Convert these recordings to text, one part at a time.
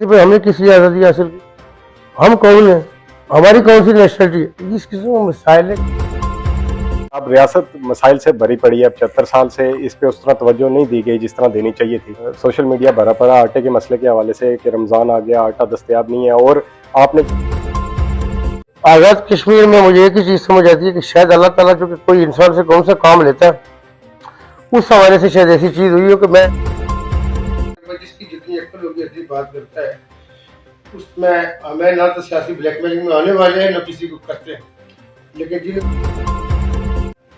पे हमें किसी आज़ादी हासिल की? हम कौन है? हमारी कौन सी नेशनलिटी है? इस किस्म का मसाइल है। अब रियासत मसाइल से भरी पड़ी है। अब 75 साल से इस पे उस तरह तवज्जो नहीं दी गई जिस तरह देनी चाहिए थी। सोशल मीडिया भरा पड़ा आटे के मसले के हवाले से कि रमज़ान आ गया, आटा दस्तयाब नहीं है। और आपने आज़ाद कश्मीर में मुझे एक ही चीज़ समझ आती है कि शायद अल्लाह ताला जो कि कोई इंसान से कौन सा काम लेता है, उस हवाले से शायद ऐसी चीज़ हुई हो कि मैं जिसकी जितनी अक्ल होगी अच्छी बात करता है, उसमें हमें ना तो सियासी ब्लैकमेलिंग में आने वाले हैं, ना किसी को करते हैं। लेकिन जिन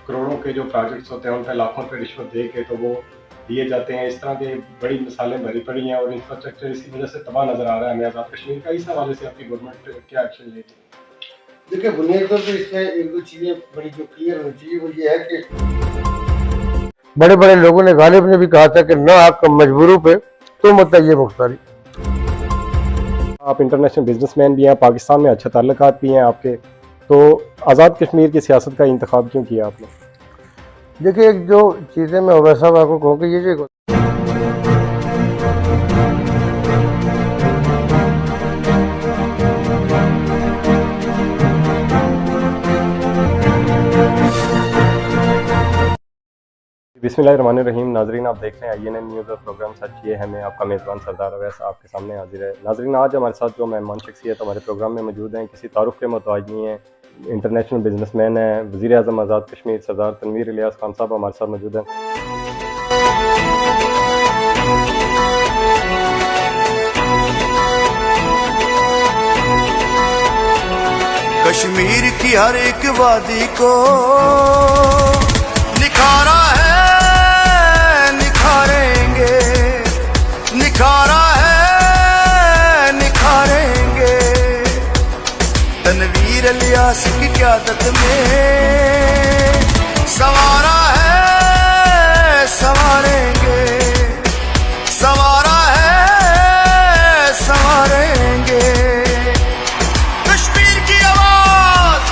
करोड़ों के जो प्रोजेक्ट्स होते हैं उन पर लाखों पे रिश्वत दे के तो वो दिए जाते हैं। इस तरह के बड़ी मिसालें भरी पड़ी हैं और इंफ्रास्ट्रक्चर इसी वजह से तबाह नजर आ रहा है हमें आज़ाद कश्मीर का। इस हवाले से आपकी गवर्नमेंट क्या एक्शन लेती है? देखिए, बुनियादी तौर पर इसमें एक दो चीज़ें बड़ी जो क्लियर होनी चाहिए, वो ये है कि बड़े बड़े लोगों ने, गालिब ने भी कहा था कि ना आप मजबूरों पे तो मत आइए मुख्तारी। आप इंटरनेशनल बिजनेसमैन भी हैं, पाकिस्तान में अच्छे ताल्लुकात भी हैं आपके, तो आज़ाद कश्मीर की सियासत का इंतखाब क्यों किया आपने? देखिए, एक जो चीज़ें मैं वैसा आपको कहूँ कि ये जो बिस्मिल्लाहिर्रहमानिर्रहीम। नाजरीन, आप देख रहे हैं INN न्यूज़ और प्रोग्राम सच ये है। मैं आपका मेज़बान सरदार अवैस आपके सामने हाजिर है। नाजरीन, आज हमारे साथ जो मेहमान शख्सियत हमारे प्रोग्राम में मौजूद हैं, किसी तारुफ के मोहताज नहीं है, इंटरनेशनल बिजनेसमैन हैं, वज़ीर आज़म आज़ाद कश्मीर सरदार तनवीर इलियास खान साहब हमारे साथ मौजूद हैं। कश्मीर की हर एक वादी को निखारा है, निखारेंगे, निखारा है, निखारेंगे। तनवीर इलियास की क़यादत में संवारा है, संवारेंगे, संवारा है, संवारेंगे। कश्मीर की आवाज,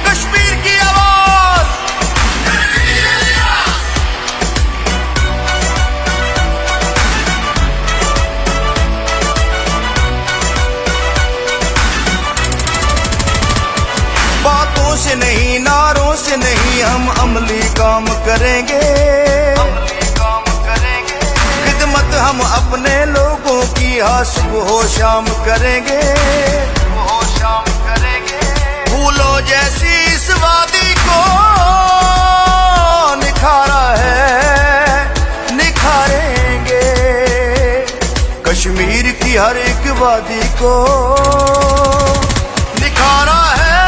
कश्मीर की आवाज। बातों से नहीं, नारों से नहीं, हम अमली काम करेंगे, अमली काम करेंगे। खिदमत हम अपने लोगों की हाँ सुबह हो शाम करेंगे, सुबह हो शाम करेंगे। फूलों जैसी इस वादी को निखारा है, निखारेंगे। कश्मीर की हर एक वादी को निखारा है,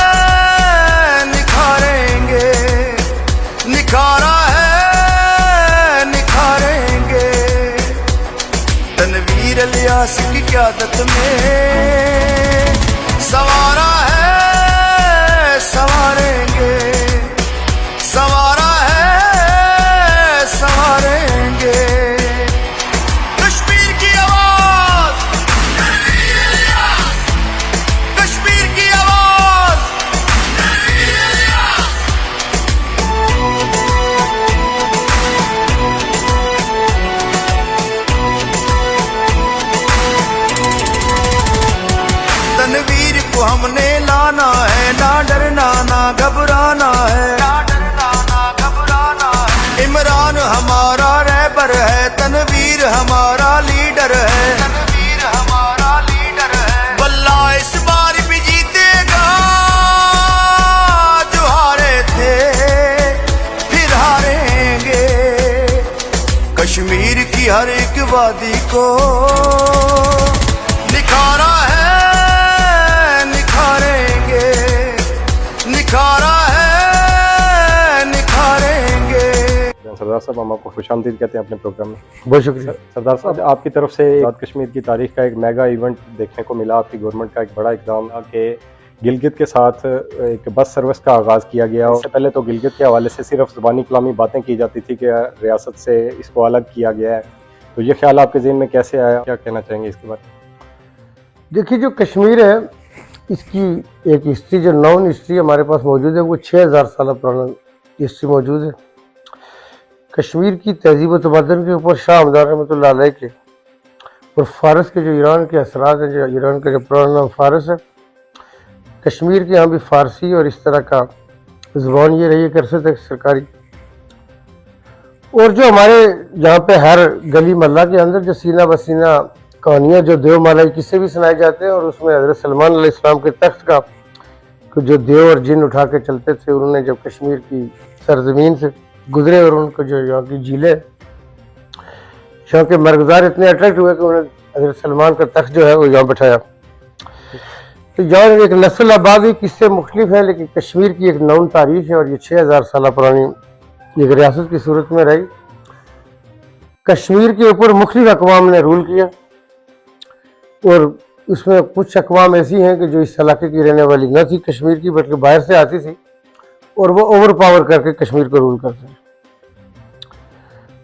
निखारेंगे, निखारा है, निखारेंगे। तनवीर इलियास की क़यादत में संवारा है, संवारेंगे, संवारा है, संवारेंगे। कश्मीर की आवाज, कश्मीर की आवाज। तनवीर को हमने लाना है, ना डरना ना घबराना है, ना डरना ना घबराना है। इमरान हमारा रहबर है, तनवीर हमारा लीडर है, तनवीर हमारा लीडर है। वल्ला इस बार भी जीतेगा, जो हारे थे फिर हारेंगे। कश्मीर की हर एक वादी को निखारा है, निखारेंगे, निखारा है, निखारेंगे। सरदार साहब, हम आपको खुशामदीद कहते हैं अपने प्रोग्राम में। बहुत शुक्रिया। सरदार साहब, आपकी तरफ से आज़ाद कश्मीर की तारीख का एक मेगा इवेंट देखने को मिला। आपकी गवर्नमेंट का एक बड़ा इकदाम था कि गिलगित के साथ एक बस सर्विस का आगाज़ किया गया। उससे पहले तो गिलगित के हवाले से सिर्फ ज़बानी कलामी बातें की जाती थी कि रियासत से इसको अलग किया गया है, तो ये ख्याल आपके ज़हन में कैसे आया? क्या कहना चाहेंगे इसके बारे में? देखिए, जो कश्मीर है, इसकी एक हिस्ट्री, जो नॉन हिस्ट्री हमारे पास मौजूद है, वो 6000 साल पुराना हिस्ट्री मौजूद है। कश्मीर की तहजीब व तमद्दुन के ऊपर शाह हमदान रहमतुल्लाह अलैह के और फारस के जो ईरान के असरात हैं, जो ईरान का जो पुराना नाम फारस है, कश्मीर के यहाँ भी फारसी और इस तरह का ज़ुबान ये रही है कि अरसे तक सरकारी। और जो हमारे यहाँ पे हर गली मोहल्ला के अंदर जो सीना बसीना कहानियाँ जो देवमालाई किस्से भी सुनाए जाते हैं, और उसमें हज़रत सलमान अलैहिस्सलाम के तख्त का जो देव और जिन उठा के चलते थे, उन्होंने जब कश्मीर की सरजमीन से गुजरे और उनको जो यहाँ की झीलें, यहाँ के मरगज़ार इतने अट्रैक्ट हुए कि उन्होंने हज़रत सलमान का तख्त जो है वो यहाँ बैठाया। तो यहाँ एक नस्ल आबादी किस्से मुख्तलिफ है, लेकिन कश्मीर की एक नौन तारीख है और ये 6000 साल पुरानी एक रियासत की सूरत में रही। कश्मीर के ऊपर मुख्तलिफ अक़वाम ने रूल किया, और उसमें कुछ अक़वाम ऐसी हैं कि जो इस इलाके की रहने वाली न थी कश्मीर की, बल्कि बाहर से आती थी, और वो ओवर पावर करके कश्मीर को रूल करते हैं।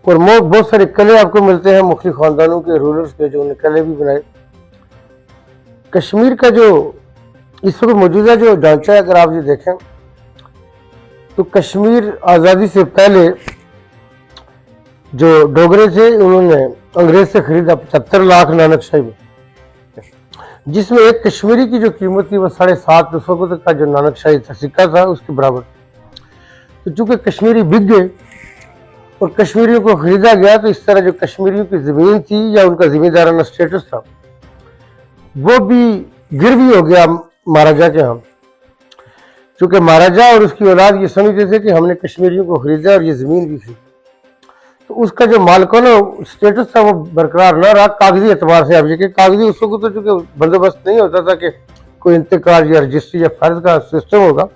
और बहुत सारे किले आपको मिलते हैं मुख्तलिफ ख़ानदानों के रूलर्स के, जो उन्होंने किले भी बनाए। कश्मीर का जो इस वक्त मौजूदा जो ढांचा है, अगर आप ये देखें तो कश्मीर आज़ादी से पहले जो डोगरे थे, उन्होंने अंग्रेज से खरीदा 75 लाख नानकशाही में, जिसमें एक कश्मीरी की जो कीमत थी वो 7.5 रुपये का जो नानकशाही था सिक्का था उसके बराबर। तो चूंकि कश्मीरी बिक गए और कश्मीरियों को खरीदा गया, तो इस तरह जो कश्मीरियों की ज़मीन थी या उनका जिम्मेदाराना स्टेटस था वो भी गिरवी हो गया महाराजा के यहाँ। चूंकि महाराजा और उसकी औलाद ये समझते थे कि हमने कश्मीरियों को खरीदा और ये ज़मीन भी खरीदी, तो उसका जो मालिकाना स्टेटस था वो बरकरार न रहा कागजी एतबार से। अब ये कि कागजी उस वक्त तो चूँकि बंदोबस्त नहीं होता था कि कोई इंतकाल या रजिस्ट्री या फर्ज का सिस्टम होगा,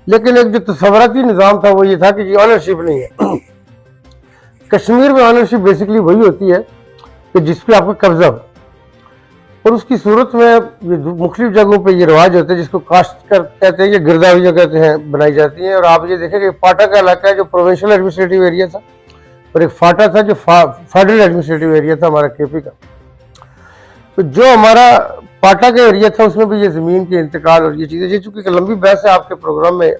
लेकिन एक जो तसव्वुराती निज़ाम था वो ये था कि ये ऑनरशिप नहीं है। कश्मीर में ऑनरशिप बेसिकली वही होती है कि जिस पे आपका कब्जा हो, और उसकी सूरत में ये मुख्तलिफ जगहों पे ये रिवाज होते हैं जिसको काश्त कर कहते हैं, ये गिरदावरियाँ कहते हैं, बनाई जाती हैं। और आप ये देखें कि पाटा का इलाका है जो प्रोविंशियल एडमिनिस्ट्रेटिव एरिया था, और एक फाटा था जो फेडरल एडमिनिस्ट्रेटिव एरिया था हमारा केपी का। तो जो हमारा पाटा का एरिया था उसमें भी ये ज़मीन के इंतकाल और ये चीज़ें, ये चूँकि लंबी बहस है आपके प्रोग्राम में,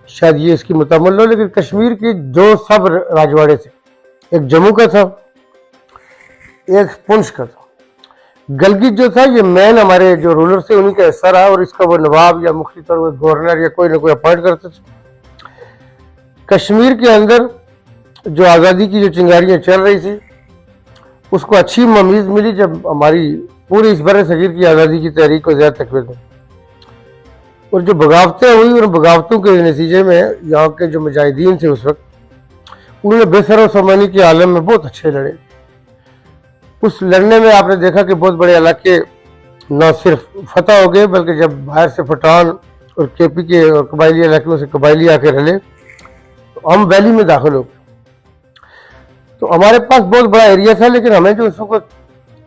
शायद ये इसकी मुतम्मल हो, लेकिन कश्मीर के जो सब राजवाड़े थे, एक जम्मू का था, एक पुंछ का था, गलगित जो था ये मेन हमारे जो रूलर थे उन्हीं का हिस्सा रहा, और इसका वो नवाब या मुख्तलिफ तौर पर गवर्नर या कोई ना कोई अपॉइंट करते थे। कश्मीर के अंदर जो आज़ादी की जो चिंगारियाँ चल रही थी उसको अच्छी ममीज़ मिली जब हमारी पूरी इस बर सगीर की आज़ादी की तहरीक को ज़्यादा तकवीत में, और जो बगावतें हुई, उन बगावतों के नतीजे में यहाँ के जो मुजाहिदीन थे उस वक्त, उन्होंने बेसर सामानी के आलम में बहुत अच्छे लड़े। उस लड़ने में आपने देखा कि बहुत बड़े इलाके न सिर्फ फतह हो गए, बल्कि जब बाहर से पठान और केपी के और कबायली इलाकों से कबायली आके रले तो हम वैली में दाखिल हो गए। तो हमारे पास बहुत बड़ा एरिया था, लेकिन हमें जो उस वक्त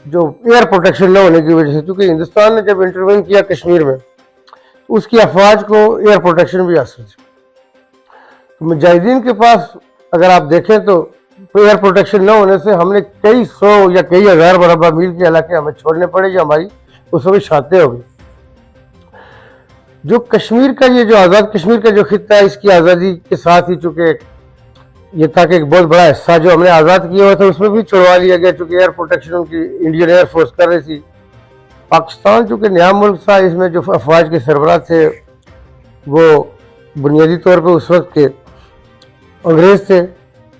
जो एयर प्रोटेक्शन न होने की वजह से, क्योंकि हिंदुस्तान ने जब इंटरवेन किया कश्मीर में तो उसकी अफवाज को एयर प्रोटेक्शन भी हासिल थी। तो मुजाहिदीन के पास अगर आप देखें तो एयर प्रोटेक्शन न होने से हमने कई सौ या कई हज़ार मरबा मील के इलाके हमें छोड़ने पड़े, या हमारी उस वक्त शातें हो गई। जो कश्मीर का ये जो आज़ाद कश्मीर का जो खित्ता है, इसकी आज़ादी के साथ ही चूँकि ये था कि एक बहुत बड़ा हिस्सा जो हमने आज़ाद किया हुआ था उसमें भी छुड़वा लिया गया, चूँकि एयर प्रोटेक्शन उनकी इंडियन एयरफोर्स कर रही थी। पाकिस्तान चूँकि नया मुल्क था, इसमें जो अफवाज के सरबराह थे वो बुनियादी तौर पर उस वक्त के अंग्रेज़ थे,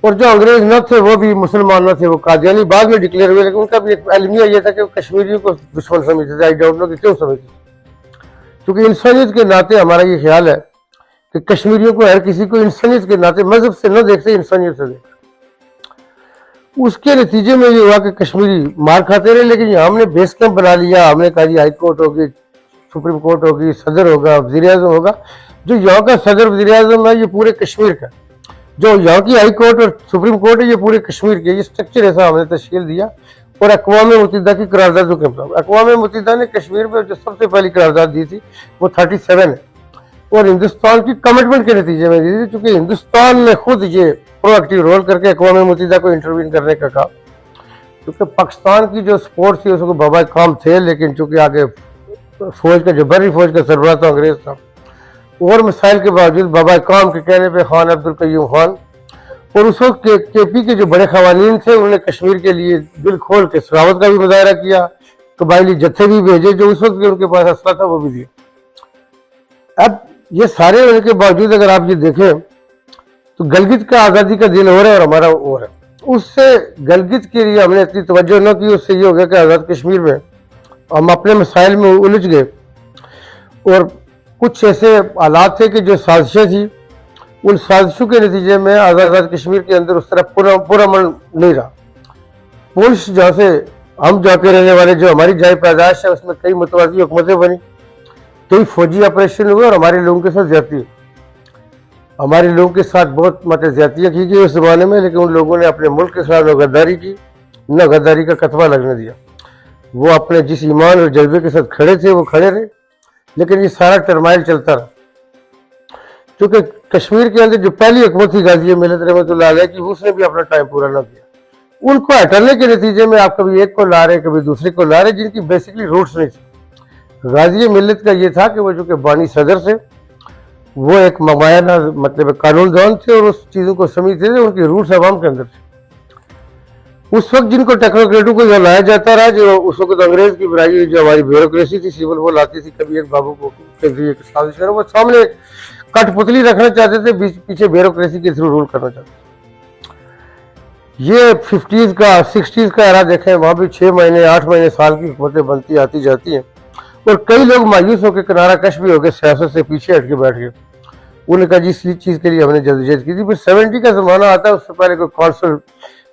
और जो अंग्रेज न थे वो भी मुसलमान न थे, वो कादियानी बाद में डिक्लेयर हुए, लेकिन उनका भी एक अलमिया ये था कि वो कश्मीरियों को दुश्मन समझते थे। आई डाउट नो कि क्यों समझते थे, क्योंकि इंसानियत के नाते हमारा ये ख्याल है कि कश्मीरियों को हर किसी को इंसानियत के नाते मजहब से न देखते, इंसानियत से देखते। उसके नतीजे में ये हुआ कि कश्मीरी मार खाते रहे, लेकिन यहाँ हमने बेस कैंप बना लिया। हमने कहा जी हाई कोर्ट होगी, सुप्रीम कोर्ट होगी, सदर होगा, वज़ीर आज़म होगा। जो यहाँ का सदर वज़ीर आज़म है ये पूरे कश्मीर का, जो यहाँ की हाई कोर्ट और सुप्रीम कोर्ट है ये पूरे कश्मीर के। ये स्ट्रक्चर ऐसा हमने तश्कील दिया, और अक़वाम मुत्तहिदा की करारदादों के मुताबिक अक़वाम मुत्तहिदा ने कश्मीर में जो सबसे पहली करारदाद दी थी वो 37 है, और हिंदुस्तान की कमिटमेंट के नतीजे में दी थी, क्योंकि हिंदुस्तान ने खुद ये प्रोएक्टिव रोल करके अक़वाम मुत्तहिदा को इंटरवीन करने का कहा। क्योंकि पाकिस्तान की जो सपोर्ट थी उसको बाबा काम थे, लेकिन चूँकि आगे फौज का जो बर्री फौज का सरबराह था अंग्रेज था, और मिसाइल के बावजूद बाबा काम के कहने पे खान अब्दुल कयूम खान और उस वक्त केपी के जो बड़े खवानीन थे उन्होंने कश्मीर के लिए दिल खोल के सखावत का भी मुजाहरा किया, कबायली जत्थे भी भेजे, जो उस वक्त भी उनके पास असला था वो भी दिया। अब ये सारे होने के बावजूद अगर आप ये देखें तो गलगित का आज़ादी का दिन हो रहा है और हमारा हो रहा है। उससे गलगित के लिए हमने इतनी तवज्जो न की, उससे ये हो गया कि आज़ाद कश्मीर में हम अपने मसाइल में उलझ गए और कुछ ऐसे हालात थे कि जो साजिशें थी, उन साजिशों के नतीजे में आज़ाद कश्मीर के अंदर उस तरह पूरा मन नहीं रहा। पुंछ जहाँ से हम जाके रहने वाले, जो हमारी जाए पैदाश है, उसमें कई मुतवाज़ी हुकूमतें बनी, कई फौजी ऑपरेशन हुए और हमारे लोगों के साथ ज्यादती हुई। हमारे लोगों के साथ बहुत मतलब ज्यादतियाँ की गई उस जमाने में, लेकिन उन लोगों ने अपने मुल्क के खिलाफ न गद्दारी की, न गद्दारी का कतवा लगने दिया। वो अपने जिस ईमान और जज्बे के साथ खड़े थे वो खड़े रहे, लेकिन ये सारा टर्माइल चलता रहा। क्योंकि कश्मीर के अंदर जो पहली हुकूमत थी गाजी मिल्लत रहमतुल्लाह अलैह की, उसने भी अपना टाइम पूरा न किया। उनको हटाने के नतीजे में आप कभी एक को ला रहे, कभी दूसरे को ला रहे, जिनकी बेसिकली रूट्स नहीं थी। गाजी मिल्लत का ये था कि वो जो कि बानी सदर से वो एक ममायाना मतलब कानून दान थे और उस चीज़ों को समझते थे, उनकी रूट्स अवाम के अंदर थे। उस वक्त जिनको टेक्नोक्रेटों को लाया जाता रहा, जो उस वक्त अंग्रेज की बुराई जो हमारी ब्यूरोक्रेसी थी सिविल, वो लाती थी कभी एक बाबू को कभी एक साजिश करो, वो सामने कठपुतली रखना चाहते थे, पीछे ब्यूरोक्रेसी के थ्रू रूल करना चाहते थे। ये 50s का 60s का एरा देखें, वहाँ भी 6 महीने 8 महीने साल की हुकूमतें बनती आती जाती हैं और कई लोग मायूस होकर किनारा कश भी हो गए, सियासत से पीछे हट के बैठ गए। उन्होंने कहा जी इस चीज़ के लिए हमने जद्दोजहद की थी। फिर 70 का ज़माना आता है, उससे पहले कोई कौंसल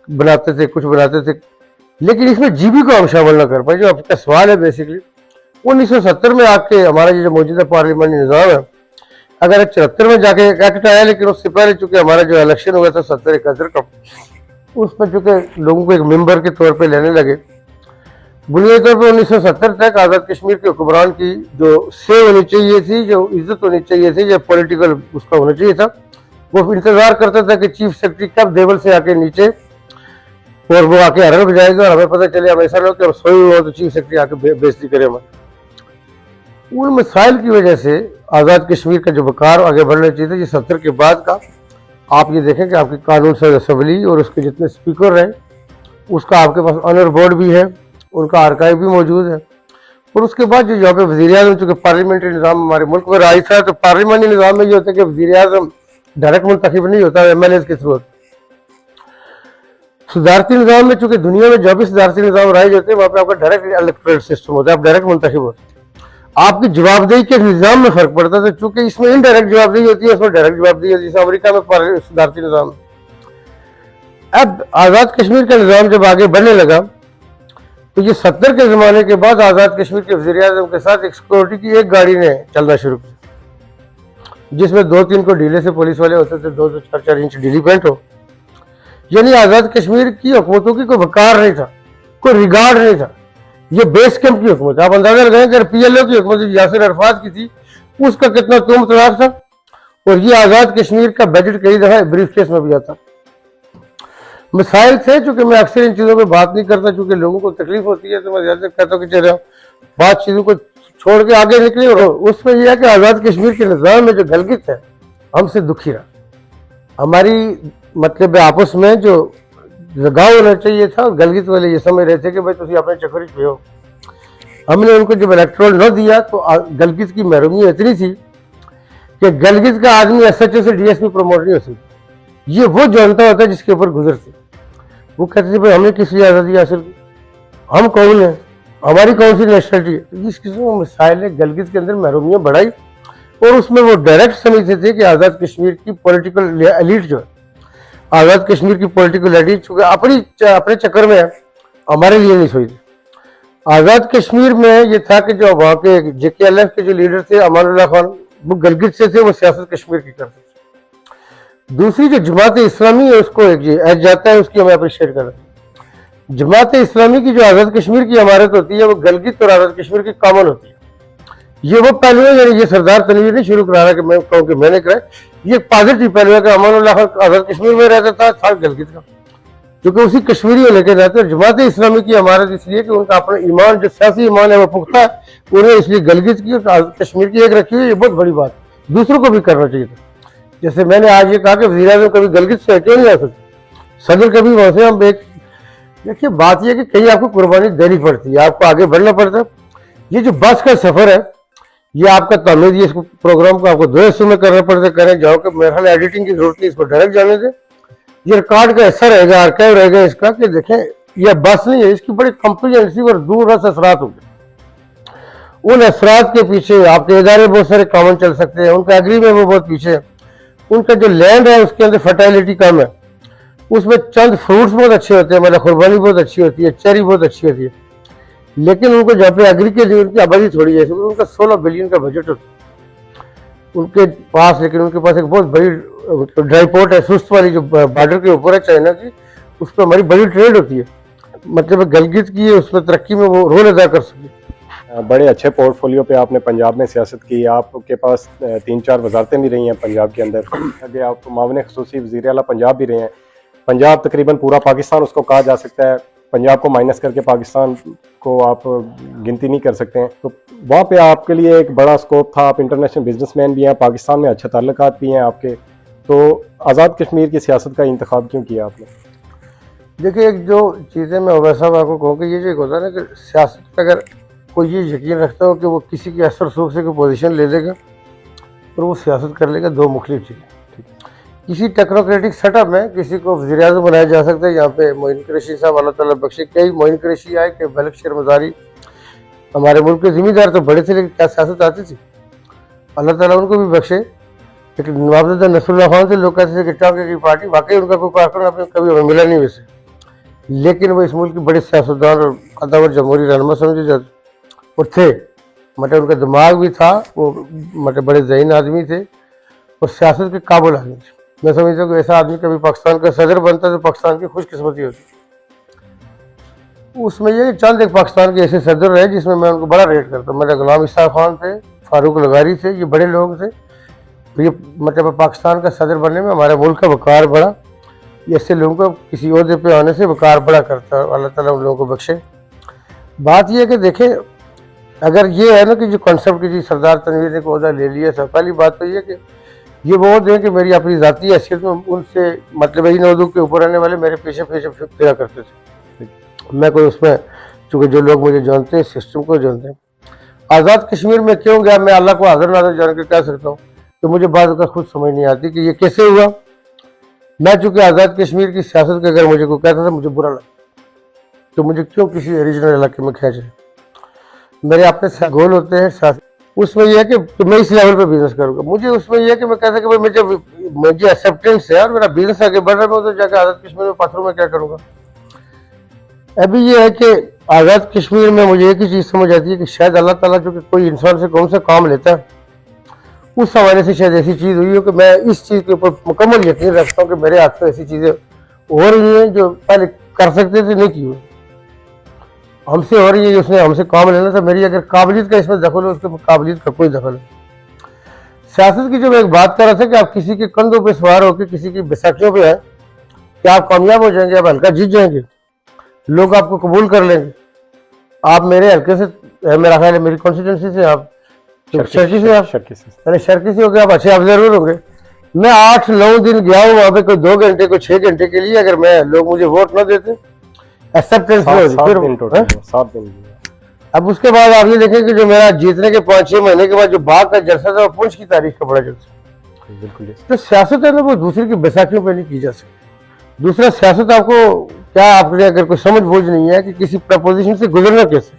बनाते थे, कुछ बनाते थे, लेकिन इसमें जीबी को हम शामिल न कर पाए। जो आपका सवाल है बेसिकली 1970 में आके हमारा ये जो मौजूदा पार्लियामेंटी निज़ाम है, अगर 74 में जाके एक एक्ट आया, लेकिन उससे पहले चूंकि हमारा जो इलेक्शन हुआ था 70-71 का, उसमें चूंकि लोगों को एक मेंबर के तौर पे लेने लगे। बुनियादी तौर पर 1970 तक आज़ाद कश्मीर के हुक्मरान की जो से होनी चाहिए थी, जो इज्जत होनी चाहिए थी, जो पॉलिटिकल उसका होना चाहिए था, वो इंतजार करता था कि चीफ सेक्रेटरी कब देवल से आके नीचे और वो आके हरन बजाएगा और हमें पता चले हम ऐसा ना कि हम सोए हुए हो तो चीफ सेक्रेटरी आके बेइज्जती करे हमारे। उन मसाइल की वजह से आज़ाद कश्मीर का जो वकार आगे बढ़ना चाहिए था, ये 70 के बाद का आप ये देखें कि आपकी कानून सद असम्बली और उसके जितने स्पीकर हैं, उसका आपके पास ऑनर बोर्ड भी है, उनका आर्काइव भी मौजूद है। और उसके बाद जो यहाँ पे वज़ीर आज़म, चूँकि पार्लियामेंट्री निज़ाम हमारे मुल्क में राइज था, तो पार्लियामेंट्री निज़ाम में ये होता है कि वज़ीर आज़म डायरेक्ट मुंतखब नहीं होता, MLAs के थ्रू होता। सदारती निज़ाम में चूँकि दुनिया में जब भी सदारती निज़ाम राइज होते हैं, वहाँ पे आपका डायरेक्ट इलेक्टोरल सिस्टम होता है, आप डायरेक्ट मुंतखब होते हैं। आपकी जवाबदेही के निज़ाम में फ़र्क पड़ता था, चूँकि इसमें इनडायरेक्ट जवाबदेही होती है, उसमें डायरेक्ट जवाबदेही होती है, जैसे अमेरिका में सदारती निज़ाम। अब आज़ाद कश्मीर का निज़ाम जब आगे बढ़ने लगा तो ये 70 के ज़माने के बाद आज़ाद कश्मीर के वज़ीर आज़म के साथ एक सिक्योरिटी की एक गाड़ी ने चलना शुरू किया, जिसमें 2-3 को ढीले से पुलिस वाले होते थे, 2-2 4-4 इंच ढीली पैंट हो। यानी आज़ाद कश्मीर की हुकूमतों की कोई वकार नहीं था, कोई रिगार्ड नहीं था। ये बेस कैंप की हुकूमत, आप अंदाजा लगाएं अगर PLO की हुकूमत यासिर अरफात की थी, उसका कितना तुमतराज था। और ये आज़ाद कश्मीर का बजट कई दफ़ा ब्रीफ केस में भी आता। मसाइल थे, चूंकि मैं अक्सर इन चीज़ों पे बात नहीं करता, चूंकि लोगों को तकलीफ होती है, तो मैं ज़्यादा कहता हूँ कि चलो बात चीज़ों को छोड़ के आगे निकले। और उसमें यह है कि आज़ाद कश्मीर के निज़ाम में जो गलगित है, हमसे दुखी रहा। हमारी मतलब आपस में जो लगाव होना चाहिए था, गलगित वाले ये समझ रहे थे कि भाई तुम अपने चक्कर पे हो। हमने उनको जब इलेक्ट्रोल न दिया तो गलगित की महरूमी इतनी थी कि गलगित का आदमी SHO से DSP प्रमोट नहीं हो सकता। ये वो जानता होता है जिसके ऊपर गुजरते। वो कहते थे भाई हमने किस लिए आज़ादी हासिल की, हम कौन है, हमारी कौन सी नेशनलिटी है। इस किस्म के मसाइल ने गलगित के अंदर महरूमियाँ बढ़ाई और उसमें वो डायरेक्ट समझते थे कि आज़ाद कश्मीर की पॉलिटिकल एलिट जो है, आज़ाद कश्मीर की पॉलिटिकल एलिट चूँकि अपने चक्कर में है, हमारे लिए नहीं सोचती। आज़ाद कश्मीर में ये था कि जो वहाँ के JKLF के जो लीडर थे अमानुल्लाह खान, वो गलगित से थे, वो सियासत कश्मीर की करते थे। दूसरी जो जमात इस्लामी है उसको एक एज जाता है, उसकी हमें अप्रिशिएट कर रहे हैं। जमात इस्लामी की जो आज़ाद कश्मीर की इमारत होती है, वो गलगित और आज़ाद कश्मीर की कॉमन होती है। ये वो पहलू है, यानी ये सरदार तनवीर नहीं शुरू करा रहा कि मैं कहूँ कि मैंने कराया, ये पॉजिटिव पहलू है कि अमानुल्लाह खान आज़ाद कश्मीर में रहता था गलगित का, क्योंकि उसी कश्मीरी को लेकर जाते हैं। जमात इस्लामी की इमारत इसलिए कि उनका अपना ईमान जो सियासी ईमान है वो पुख्ता है, उन्हें इसलिए गलगित की और कश्मीर की एक रखी हुई, ये बहुत बड़ी बात, दूसरों को भी करना चाहिए था। जैसे मैंने आज ये कहा कि वज़ीर आज़म कभी गिलगित से क्यों नहीं आ सकते, सदर कभी वहां से हम एक, देखिए बात यह है कि कहीं आपको कुर्बानी देनी पड़ती है, आपको आगे बढ़ना पड़ता है। ये जो बस का सफर है ये आपका तमीज़, ये इसको प्रोग्राम को आपको 2 हिस्सों में करना पड़ता है, करें जाओ कि मेरे ख्याल एडिटिंग की जरूरत नहीं, इसको डायरेक्ट जाने दे। ये रिकॉर्ड का हिस्सा रहेगा, आर्काइव रहेगा इसका, कि देखें यह बस नहीं है, इसकी बड़ी कम्प्रिहेंसिव और दूररस असरात होंगे। उन असरात के पीछे आपके इदारे बहुत सारे कॉमन चल सकते हैं, उनका एग्री में वो बहुत पीछे है, उनका जो लैंड है उसके अंदर फर्टाइलिटी कम है, उसमें चंद फ्रूट्स बहुत अच्छे होते हैं, मतलब खुरबानी बहुत अच्छी होती है, चेरी बहुत अच्छी होती है, लेकिन उनको जहाँ पे एग्री के लिए उनकी आबादी थोड़ी है, उनका 16 बिलियन का बजट होता है उनके पास, लेकिन उनके पास एक बहुत बड़ी ड्राई पोर्ट है, सुस्त वाली जो बॉर्डर के ऊपर है चाइना की, उस पर हमारी बड़ी ट्रेड होती है, मतलब गिलगित की है, उसमें तरक्की में वो रोल अदा कर सके। बड़े अच्छे पोर्टफोलियो पे आपने पंजाब में सियासत की, आपके पास 3-4 वजारतें भी रही हैं पंजाब के अंदर, आगे आप मामले खसूसी वज़ीर आला पंजाब भी रहे हैं। पंजाब तकरीबन पूरा पाकिस्तान उसको कहा जा सकता है, पंजाब को माइनस करके पाकिस्तान को आप गिनती नहीं कर सकते हैं, तो वहाँ पे आपके लिए एक बड़ा स्कोप था, आप इंटरनेशनल बिजनेसमैन भी हैं, पाकिस्तान में अच्छे ताल्लुकात भी हैं आपके, तो आज़ाद कश्मीर की सियासत का इंतखाब क्यों किया आपने? देखिए एक जो चीज़ें मैं वैसा आपको कहूँ कि ये जो एक होता है ना कि सियासत पर अगर कोई ये यकीन रखता हो कि वो किसी की असर सूख से कोई पोजीशन ले लेगा और वो सियासत कर लेगा, दो मुख्तलिफ चीज़ें। किसी टेक्नोक्रेटिक सेटअप में किसी को वज़ीर आज़म बनाया जा सकता है, यहाँ पे मोइन कुरैशी साहब अल्लाह ताला बख्शे, कई मोइन कुरैशी आए, कई मलिक शेर मज़ारी, हमारे मुल्क के ज़िम्मेदार तो बड़े थे लेकिन क्या सियासत आती थी, अल्लाह ताला उनको भी बख्शे। लेकिन नवाब नसरुल्लाह खान से लोग कहते थे कि टांके की पार्टी, वाकई उनका कोई कारकुन आपने कभी हमें मिला नहीं वैसे, लेकिन वो इस मुल्क की बड़ी सियासतदान और कद्दावर जमहूरी रहनुमा समझे जाते और थे, मतलब उनका दिमाग भी था, वो मतलब बड़े ज़हीन आदमी थे और सियासत के काबुल आदमी थे। मैं समझता हूँ कि ऐसा आदमी कभी पाकिस्तान का सदर बनता तो पाकिस्तान की खुशकिस्मती होती। उसमें ये चंद एक पाकिस्तान के ऐसे सदर रहे जिसमें मैं उनको बड़ा रेट करता हूँ, मेरे गुलाम इसाक खान थे, फारूक लगारी थे, ये बड़े लोग थे, तो ये मतलब पाकिस्तान का सदर बनने में हमारे मुल्क का वक़ार बढ़ा, ऐसे लोगों को किसी ओहदे पे आने से वक़ार बड़ा करता है, अल्लाह ताला उन लोगों को बख्शे। बात यह है कि देखें अगर ये है ना कि जो कॉन्सेप्ट की जी सरदार तनवीर ने ओहदा ले लिया था, पहली बात तो ये कि ये वो ओहदे हैं कि मेरी अपनी ज़ाती हैसियत में उनसे मतलब इन ओहदों के ऊपर रहने वाले मेरे पीछे पीछे फिरा करते थे, मैं कोई उसमें चूँकि जो लोग मुझे जानते हैं सिस्टम को जानते हैं। आज़ाद कश्मीर में क्यों गया, मैं अल्लाह को हाज़िर नाज़िर जान के कह सकता हूँ कि मुझे बात का खुद समझ नहीं आती कि ये कैसे हुआ। मैं चूँकि आज़ाद कश्मीर की सियासत का अगर मुझे कोई कहता था मुझे बुरा लगा, तो मुझे क्यों किसी ओरिजिनल इलाके में खींचे, मेरे अपने गोल होते हैं, उसमें यह है कि मैं इस लेवल पे बिजनेस करूँगा, मुझे उसमें यह है कि मैं कहता कि भाई मुझे एक्सेप्टेंस है और मेरा बिजनेस आगे बढ़ रहा है, तो जाकर आज़ाद कश्मीर में पत्थरों में क्या करूँगा। अभी ये है कि आज़ाद कश्मीर में मुझे एक ही चीज़ समझ आती है कि शायद अल्लाह ताला जो कि कोई इंसान से कौन सा काम लेता है, उस हवाले से शायद ऐसी चीज़ हुई हो कि मैं इस चीज़ के ऊपर मुकम्मल यकीन रखता हूँ कि मेरे हाथ में ऐसी चीज़ें हो रही हैं जो पहले कर सकते थे नहीं की हुई, हमसे हो रही है, उसने हमसे काम लेना था, मेरी अगर काबिलियत का इसमें दखल हो, उसके काबिलियत का कोई दखल नहीं। सियासत की जो मैं एक बात कर रहा था कि आप किसी के कंधों पे सवार होकर किसी की बैसाखियों पे आए, क्या आप कामयाब हो जाएंगे, आप हल्का जीत जाएंगे, लोग आपको कबूल कर लेंगे। आप मेरे हल्के से, मेरा ख्याल है मेरी कॉन्स्टिट्यूंसी से, आप शर्की से, आप शर्की से होकर आप अच्छे ऑब्जर्वर होंगे। मैं 8-9 दिन गया हूँ वहाँ पे, कोई 2 घंटे कोई 6 घंटे के लिए, अगर मैं लोग मुझे वोट न देते एक्सेप्टेंस फिर 7 दिन। अब उसके बाद आप ये देखें कि जो मेरा जीतने के 5-6 महीने के बाद जो बाग का जलसा था वो पुंछ की तारीख का बड़ा जलसा। बिल्कुल। तो सियासत है ना वो दूसरे की बैसाखियों पर नहीं की जा सकती। दूसरा सियासत आपको क्या, आपने अगर कोई समझ बूझ नहीं है कि किसी प्रपोजिशन से गुजरना कैसे,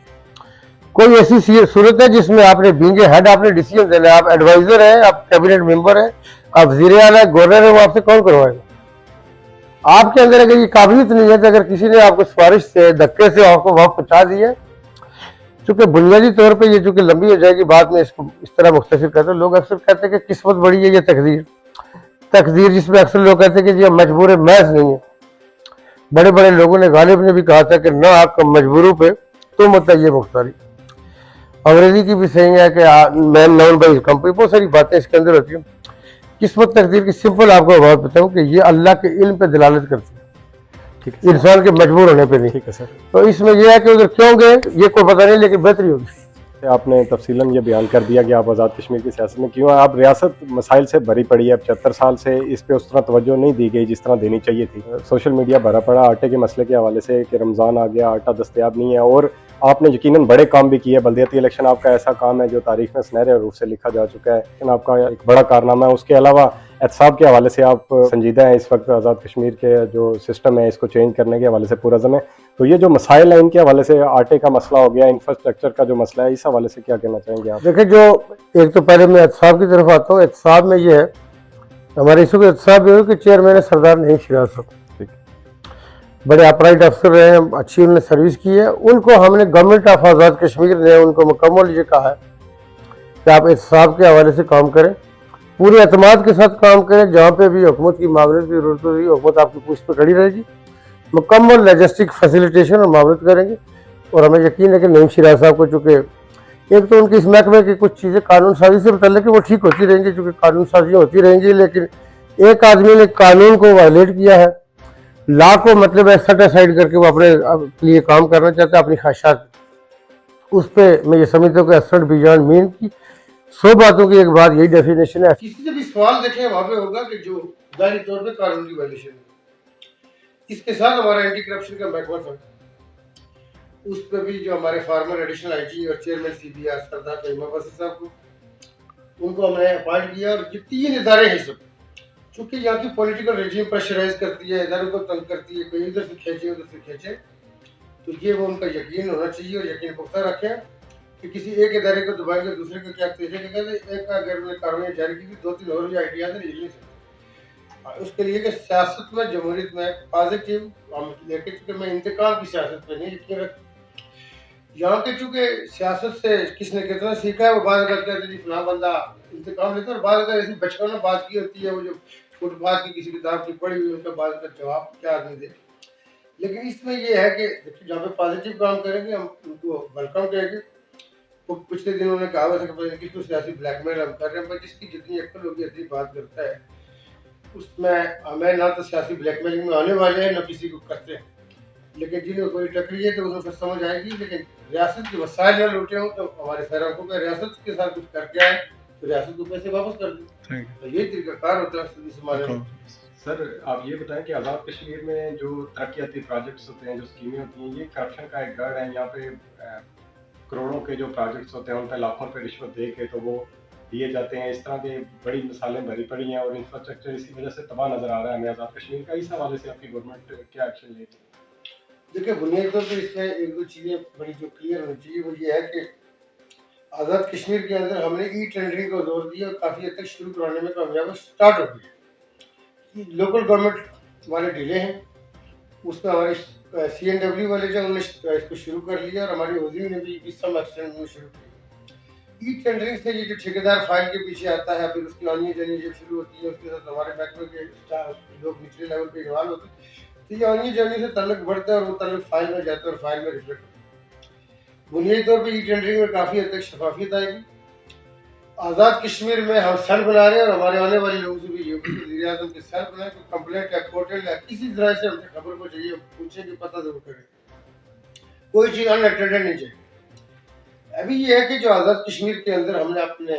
कोई ऐसी सूरत है जिसमें आपने बींगे हेड, आपने डिसीजन देना, आप एडवाइजर है, आप कैबिनेट मेंबर है, आप वज़ीर आला है, गवर्नर है, वो आपसे कौन करवाएगा। आपके अंदर अगर ये काबिलियत नहीं है तो अगर किसी ने आपको सिफारिश से धक्के से आपको वहां पहुंचा दिया, चूंकि बुनियादी तौर पे ये चूंकि लंबी हो जाएगी बात में इसको इस तरह मुख्तसर करते हैं, लोग अक्सर कहते हैं कि किस्मत बड़ी है, ये तकदीर जिसमें अक्सर लोग कहते हैं कि ये मजबूर महज नहीं है। बड़े बड़े लोगों ने, गालिब ने भी कहा था कि ना आपका मजबूरों पे तो मत ये मुख्तारी। अंग्रेजी की भी सही है कि मैन नाउन बाई कंपनी, बहुत सारी बातें इसके अंदर होती हैं। किस्मत तकदीर की सिंपल आपको बात बताऊं कि ये अल्लाह के इल्म पे दिलालत करती है, ठीक है, इंसान के मजबूर होने पे नहीं। ठीक है सर। तो इसमें यह है कि उधर क्यों गए ये कोई पता नहीं, लेकिन बेहतरी होगी। आपने तफसीलन ये बयान कर दिया कि आप आज़ाद कश्मीर की सियासत में क्यों हैं। आप रियासत मसाइल से भरी पड़ी है, 75 साल से इस पे उस तरह तवज्जो नहीं दी गई जिस तरह देनी चाहिए थी। सोशल मीडिया भरा पड़ा आटे के मसले के हवाले से कि रमज़ान आ गया, आटा दस्तयाब नहीं है, और आपने यकीनन बड़े काम भी किए। बल्दियाती इलेक्शन आपका ऐसा काम है जो तारीख में सुनहरे रूप से लिखा जा चुका है, लेकिन आपका एक बड़ा कारनामा है। उसके अलावा एहतसाब के हवाले से आप संजीदा हैं इस वक्त। आज़ाद कश्मीर के जो सिस्टम है इसको चेंज करने के हवाले से पुरज़्म है। तो ये जो मसाइल है इनके हवाले से, आटे का मसला हो गया, इंफ्रास्ट्रक्चर का जो मसला है, इस हवाले से क्या कहना चाहेंगे आप? देखिए, जो एक तो पहले मैं एहतसाब की तरफ आता हूँ। एहतसाब में ये है, हमारे इशू का एहतसाब ये है कि चेयरमैन है सरदार नईम शिराज साहब, बड़े अपराइट अफसर रहे हैं, अच्छी उन्होंने सर्विस की है। उनको हमने गवर्नमेंट ऑफ आज़ाद कश्मीर ने उनको मुकम्मल ये कहा है कि आप एहतसाब के हवाले से काम करें, पूरे एतमाद के साथ काम करें। जहाँ पे भी हुकूमत की मामले की जरूरत होगी, हुकूमत आपकी पोस्ट पर खड़ी रहेगी, मुकम्मल लॉजिस्टिक फैसिलिटेशन और मामलत करेंगे। और हमें यकीन है कि नईम शिराज साहब को, चूँकि एक तो उनकी इस महकमे की कुछ चीज़ें कानून साजी से मतलब कि वो ठीक होती रहेंगी, चूँकि कानून साजियाँ होती रहेंगी, लेकिन एक आदमी ने कानून को वायलेट किया है, लॉ को मतलब सेट असाइड करके वो अपने लिए काम करना चाहता है, अपनी ख्वाहिशात, उस पर मैं ये समझता हूँ कि असड बिजॉन्ड मीन की 100 बातों की एक बात यही डेफिनेशन है। किसी से भी सवाल देखें वहाँ पे होगा कि जो जाहिर तौर पे कानून की वायलेशन है। इसके साथ हमारा एंटी करप्शन का महकमा था, उस पर भी जो हमारे फार्मर एडिशनल आईजी और चेयरमैन सीबीआर सरदार तैयब वसी साहब को, उनको हमने अपॉइंट किया। और जो 3 इदारे हैं सब, चूँकि यहाँ की पॉलिटिकल रेजिम प्रेशराइज करती है, इदारों को तंग करती है, कोई इधर से खींचे उधर से खींचे, तो ये वो उनका यकीन होना चाहिए और यकीन पुख्ता रखें कि किसी एक इदारे को दबाएंगे दूसरे को क्या तेजी लगेगा। एक अगर उन्होंने कार्रवाई जारी की थी, 2-3 और भी आइडियाज है, नहीं सकते। उसके लिए कि सियासत में, जमहूरियत में पॉजिटिव हम लेके, चूँकि मैं इंतकाम की सियासत पे नहीं यकीन रखता। यहाँ के चूँकि सियासत से किसने कितना सीखा है, वो बात करते हैं जी फलां बंदा इंतकाम लेता है, और बात ऐसी बचपन में बात की होती है, वो जो फुटपाथ की किसी किताब की पढ़ी हुई उनका बात का जवाब क्या आदमी दे। लेकिन इसमें ये है कि देखिए, जहाँ पे पॉजिटिव काम करेंगे हम उनको वेलकम करेंगे। तो पिछले दिनों उन्होंने कहा था कि किसको सियासी ब्लैकमेल हम कर रहे हैं, पर जिसकी जितनी अक्ल होगी इतनी बात करता है, उसमें हमें ना तो सियासी ब्लैकमेलिंग में आने वाले हैं, ना किसी को करते हैं। लेकिन जिन्हें कोई टकरी है तो उन्हें फिर समझ आएगी। लेकिन रियासत के वसाइल न लूटे हों तो हमारे सैराकों में रियासत के साथ कुछ करके आए तो रियासत को पैसे वापस कर दें, तो ये तरीकाकार होता है इस मामले में। सर, आप ये बताएं कि आज़ाद कश्मीर में जो तरक्याती प्रोजेक्ट्स होते हैं, जो स्कीमें होती हैं, ये करप्शन का एक गढ़ है। यहाँ पे करोड़ों के जो प्रोजेक्ट्स होते हैं उन पर लाखों पे रिश्वत दे के तो वो दिए जाते हैं। इस तरह के बड़ी मिसालें भरी पड़ी हैं और इंफ्रास्ट्रक्चर इसी वजह से तबाह नज़र आ रहा है हमें आज़ाद कश्मीर का। इस हवाले से आपकी गवर्नमेंट क्या एक्शन लेती है? देखिए, बुनियादी तौर पर इसमें एक दो चीज़ें बड़ी जो क्लियर होनी चाहिए, वो ये है कि आज़ाद कश्मीर के अंदर हमने ई टेंडरिंग को जोर दिया और काफ़ी हद तक शुरू कराने में कामयाब स्टार्ट हो गई। लोकल गवर्नमेंट वाले ढीले हैं, उसमें हमारे CNW वाले जो उन्होंने इसको शुरू कर लिया और हमारी वजीर ने भी इस समय एक्सटेंड में शुरू किया। ई टेंडरिंग से ये जो ठेकेदार फाइल के पीछे आता है, फिर उसकी आनी जानी जब शुरू होती है, उसके साथ हमारे महकमे के लोग निचले लेवल पे इन्वॉल्व होते हैं, तो ये आनी जानी से ताल्लुक बढ़ता है और वो ताल्लुक फाइल में जाता है और फाइल में रिफ्लेक्ट होता है। बुनियादी तौर पर ई टेंडरिंग में काफ़ी हद तक शफाफियत आएगी। आज़ाद कश्मीर में हम सेल बना रहे हैं और हमारे आने वाले लोगों से भी ये वज़ीर आज़म के सेल बनाए, कोई कंप्लेंट या पोर्टल या किसी तरह से हमने खबर को चाहिए पूछे कि पता जरूर करें, कोई चीज़ अनअटेंडेड नहीं चाहिए। अभी ये है कि जो आज़ाद कश्मीर के अंदर हमने अपने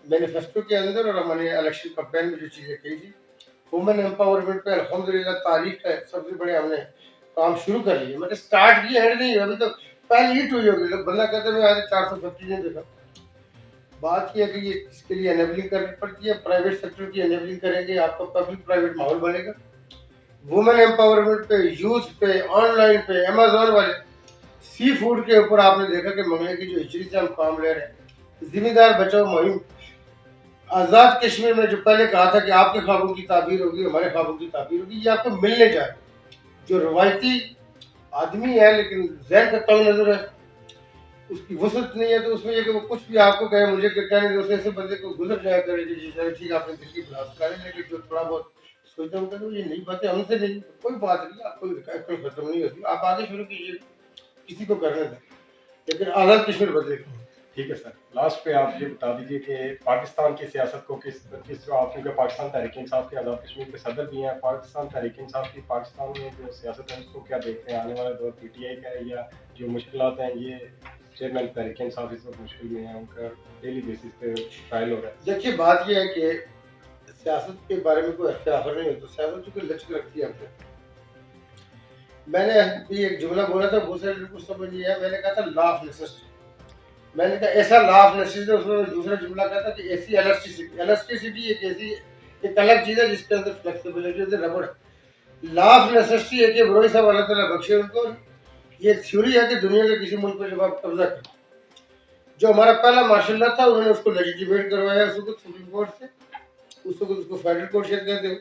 मैनिफेस्टो के अंदर और हमारे इलेक्शन कैंपेन में जो चीज़ें कही थी, वुमेन एम्पावरमेंट पे अल्हम्दुलिल्लाह तारीख है सबसे बड़े हमने काम शुरू कर लिए। मतलब स्टार्ट किया है नहीं, अभी तो पहले हिट हुई होगी। लोग बंदा कहते हैं आज 450 ने देखा। बात यह है कि ये इसके लिए एनेबलिंग करनी पड़ती है, प्राइवेट सेक्टर की एनेबलिंग करेंगे, आपका पब्लिक प्राइवेट माहौल बनेगा। वुमेन एम्पावरमेंट पे, यूथ पे, ऑनलाइन पे, अमेजोन वाले सी फूड के ऊपर आपने देखा कि मंगले की जो हिचड़ी से हम काम ले रहे हैं। जिम्मेदार बचाओ मुहिम आज़ाद कश्मीर में जो पहले कहा था कि आपके ख्वाबों की ताबीर होगी, हमारे ख्वाबों की ताबीर होगी, ये आपको मिलने जाए। जो रवायती आदमी है लेकिन जहन का तंग नजर है, उसकी वसत नहीं है, तो उसमें ये कि वो कुछ भी आपको कहे, मुझे क्या नहीं, दूसरे ऐसे बंदे को गुजर जाया करे जी ठीक आपने दिल की बुलात करें, लेकिन जो थोड़ा बहुत सोचता हूँ ये नई बातें हमसे नहीं, कोई बात नहीं, आपको अक्ल खत्म नहीं होती, आप आगे शुरू कीजिए, किसी को करने दें, लेकिन आज़ाद कश्मीर बदलेगा। ठीक है सर, लास्ट पे आप ये बता दीजिए कि पाकिस्तान की सियासत को किस आप, क्योंकि पाकिस्तान तहरीक इंसाफ के आज़ाद कश्मीर के सदर भी हैं, पाकिस्तान तहरीक इंसाफ की पाकिस्तान में जो सियासत है उसको क्या देखते हैं? आने वाला दौर PTI का है या जो मुश्किलात हैं ये चेयरमैन तहरीक इंसाफ इस वक्त मुश्किल में है, उनका डेली बेसिस पे ट्रायल हो रहा है। देखिए बात यह है कि सियासत के बारे में कोई अख्तियार नहीं होता, सियासत चूंकि लचक रखती है हमने। मैंने भी एक जुमला बोला था, बहुत सारे लोगों को समझ नहीं आया। मैंने कहा था लॉ ऑफ नेसेसिटी। मैंने कहा ऐसा लॉ ऑफ नेसेसिटी, उसमें दूसरा जुमला कहा था कि ऐसी इलास्टिसिटी। इलास्टिसिटी एक ऐसी एक अलग चीज़ है जिसके अंदर फ्लेक्सिबिलिटी होती है, रबड़। लॉ ऑफ नेसेसिटी है कि बरोई साहब अल्लाह ताला बख्शे उनको, ये थ्योरी है कि दुनिया के किसी मुल्क पर जब आप कब्जा करें, जो हमारा पहला मार्शल था उन्होंने उसको लेजिटिमेट करवाया उसको सुप्रीम कोर्ट से, उसको फेडरल कोर्ट से कहते हैं।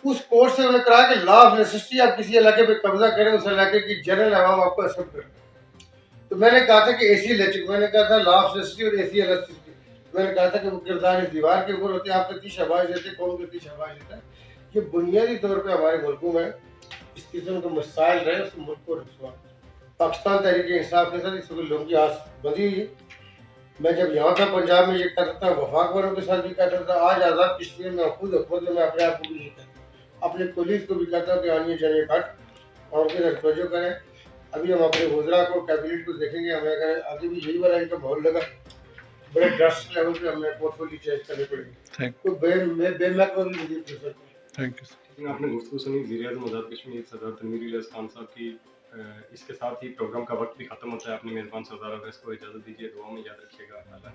उस कोर्ट से उन्होंने कहा कि लॉ ऑफ नेसेसिटी, आप किसी इलाके पे कब्जा करें, उस इलाके की जनरल आवाम आपको एक्सेप्ट करे। तो मैंने कहा था कि एसी इलेक्ट्रिक, मैंने कहा था लॉ ऑफ नेसेसिटी और एसी इलेक्ट्रिसिटी। मैंने कहा था कि वो किरदार इस दीवार के ऊपर होते हैं, आप कितनी शाबाश देते, कौन कितनी शाबाश देता है। ये बुनियादी तौर पर हमारे मुल्कों में इस किस्म के मसाइल रहे, उस मुल्क को रखवा। पाकिस्तान तहरीक इंसाफ के साथ इस वक्त लोगों की आस बंधी हुई है। मैं जब यहाँ था पंजाब में ये करता था, वफाक वालों के साथ भी करता था। आज आज़ाद कश्मीर में खुद हुकूमत में मैं अपने आप को भी ये कहता हूँ, अपने पुलिस को भी कहता हूँ कि आनिए जानिए घट और उनके साथ तवज्जो करें। अभी हम अपने वज़रा को, कैबिनेट को देखेंगे, हमें अगर आगे भी यही वाला इनका माहौल लगा, बड़े ड्रास्टिक लेवल पे हमें पोर्टफोलियो चेंज करनी पड़ेगी। तो बेमहक भी थैंक यू। आपने गुफ्तगू सुनी वज़ीर-ए-आज़म आज़ाद कश्मीर सरदार तनवीर इलियास खान साहब की। इसके साथ ही प्रोग्राम का वक्त भी खत्म होता है। अपने मेज़बान सरदार अवैस को इजाज़त दीजिए, दुआ में याद रखिएगा। अल्लाह